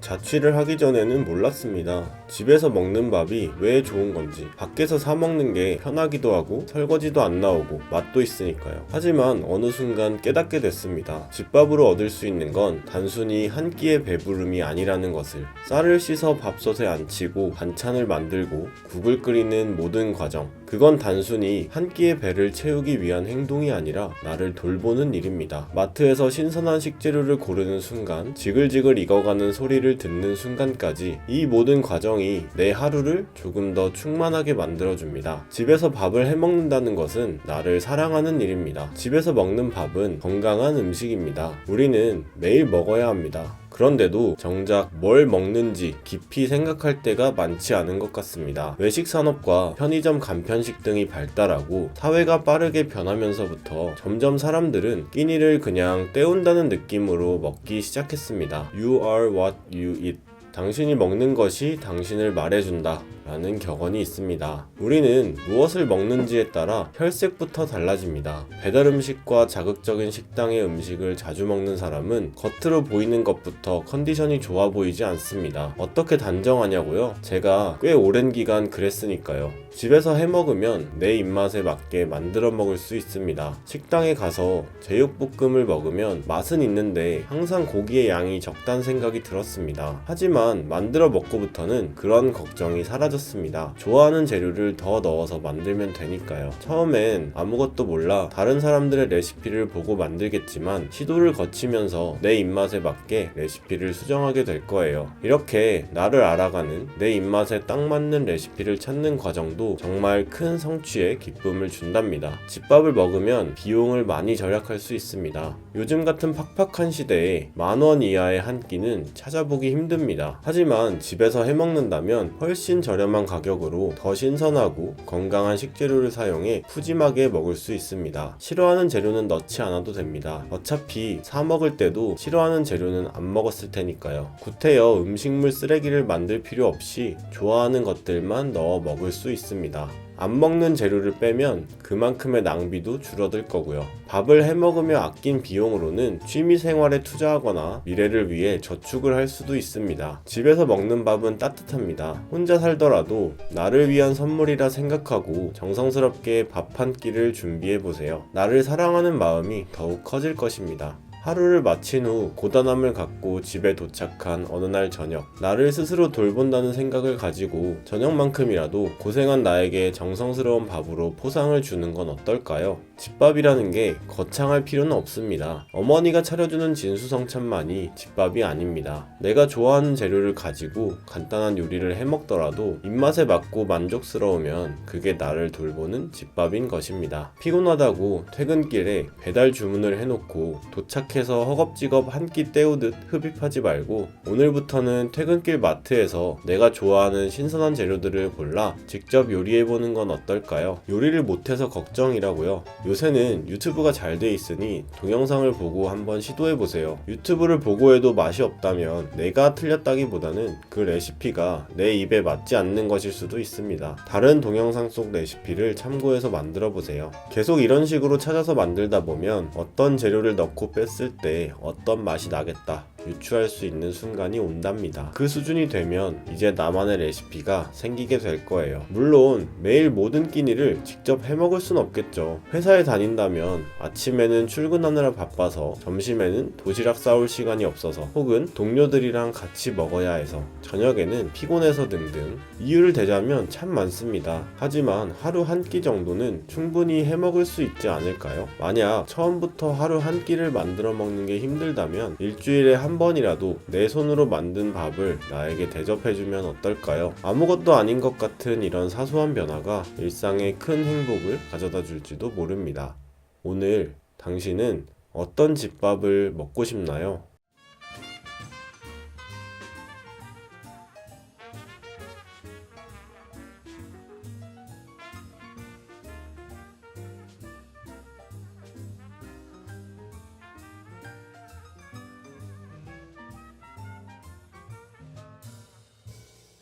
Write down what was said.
자취를 하기 전에는 몰랐습니다. 집에서 먹는 밥이 왜 좋은 건지. 밖에서 사 먹는 게 편하기도 하고 설거지도 안 나오고 맛도 있으니까요. 하지만 어느 순간 깨닫게 됐습니다. 집밥으로 얻을 수 있는 건 단순히 한 끼의 배부름이 아니라는 것을. 쌀을 씻어 밥솥에 안치고 반찬을 만들고 국을 끓이는 모든 과정, 그건 단순히 한 끼의 배를 채우기 위한 행동이 아니라 나를 돌보는 일입니다. 마트에서 신선한 식재료를 고르는 순간, 지글지글 익어가는 소리를 듣는 순간까지 이 모든 과정이 내 하루를 조금 더 충만하게 만들어줍니다. 집에서 밥을 해먹는다는 것은 나를 사랑하는 일입니다. 집에서 먹는 밥은 건강한 음식입니다. 우리는 매일 먹어야 합니다. 그런데도 정작 뭘 먹는지 깊이 생각할 때가 많지 않은 것 같습니다. 외식 산업과 편의점 간편식 등이 발달하고 사회가 빠르게 변하면서부터 점점 사람들은 끼니를 그냥 때운다는 느낌으로 먹기 시작했습니다. You are what you eat. 당신이 먹는 것이 당신을 말해준다 라는 격언이 있습니다. 우리는 무엇을 먹는지에 따라 혈색부터 달라집니다. 배달 음식과 자극적인 식당의 음식을 자주 먹는 사람은 겉으로 보이는 것부터 컨디션이 좋아 보이지 않습니다. 어떻게 단정하냐고요? 제가 꽤 오랜 기간 그랬으니까요. 집에서 해먹으면 내 입맛에 맞게 만들어 먹을 수 있습니다. 식당에 가서 제육볶음을 먹으면 맛은 있는데 항상 고기의 양이 적다는 생각이 들었습니다. 하지만 만들어 먹고부터는 그런 걱정이 사라졌습니다. 좋아하는 재료를 더 넣어서 만들면 되니까요. 처음엔 아무것도 몰라 다른 사람들의 레시피를 보고 만들겠지만 시도를 거치면서 내 입맛에 맞게 레시피를 수정하게 될 거예요. 이렇게 나를 알아가는, 내 입맛에 딱 맞는 레시피를 찾는 과정도 정말 큰 성취에 기쁨을 준답니다. 집밥을 먹으면 비용을 많이 절약할 수 있습니다. 요즘 같은 팍팍한 시대에 10,000원 이하의 한 끼는 찾아보기 힘듭니다. 하지만 집에서 해먹는다면 훨씬 저렴한 가격으로 더 신선하고 건강한 식재료를 사용해 푸짐하게 먹을 수 있습니다. 싫어하는 재료는 넣지 않아도 됩니다. 어차피 사 먹을 때도 싫어하는 재료는 안 먹었을 테니까요. 구태여 음식물 쓰레기를 만들 필요 없이 좋아하는 것들만 넣어 먹을 수 있습니다. 안 먹는 재료를 빼면 그만큼의 낭비도 줄어들 거고요. 밥을 해먹으며 아낀 비용으로는 취미생활에 투자하거나 미래를 위해 저축을 할 수도 있습니다. 집에서 먹는 밥은 따뜻합니다. 혼자 살더라도 나를 위한 선물이라 생각하고 정성스럽게 밥 한 끼를 준비해보세요. 나를 사랑하는 마음이 더욱 커질 것입니다. 하루를 마친 후 고단함을 갖고 집에 도착한 어느 날 저녁, 나를 스스로 돌본다는 생각을 가지고 저녁만큼이라도 고생한 나에게 정성스러운 밥으로 포상을 주는 건 어떨까요? 집밥이라는 게 거창할 필요는 없습니다. 어머니가 차려주는 진수성찬만이 집밥이 아닙니다. 내가 좋아하는 재료를 가지고 간단한 요리를 해먹더라도 입맛에 맞고 만족스러우면 그게 나를 돌보는 집밥인 것입니다. 피곤하다고 퇴근길에 배달 주문을 해놓고 도착해서 허겁지겁 한 끼 때우듯 흡입하지 말고 오늘부터는 퇴근길 마트에서 내가 좋아하는 신선한 재료들을 골라 직접 요리해보는 건 어떨까요? 요리를 못해서 걱정이라고요? 요새는 유튜브가 잘 돼 있으니 동영상을 보고 한번 시도해보세요. 유튜브를 보고 해도 맛이 없다면 내가 틀렸다기보다는 그 레시피가 내 입에 맞지 않는 것일 수도 있습니다. 다른 동영상 속 레시피를 참고해서 만들어보세요. 계속 이런 식으로 찾아서 만들다 보면 어떤 재료를 넣고 뺐을 때 어떤 맛이 나겠다 유추할 수 있는 순간이 온답니다. 그 수준이 되면 이제 나만의 레시피가 생기게 될 거예요. 물론 매일 모든 끼니를 직접 해먹을 순 없겠죠. 회사에 다닌다면 아침에는 출근하느라 바빠서, 점심에는 도시락 싸올 시간이 없어서, 혹은 동료들이랑 같이 먹어야 해서, 저녁에는 피곤해서 등등 이유를 대자면 참 많습니다. 하지만 하루 한 끼 정도는 충분히 해먹을 수 있지 않을까요? 만약 처음부터 하루 한 끼를 만들어 먹는 게 힘들다면 일주일에 한 번이라도 내 손으로 만든 밥을 나에게 대접해주면 어떨까요? 아무것도 아닌 것 같은 이런 사소한 변화가 일상에 큰 행복을 가져다 줄지도 모릅니다. 오늘 당신은 어떤 집밥을 먹고 싶나요?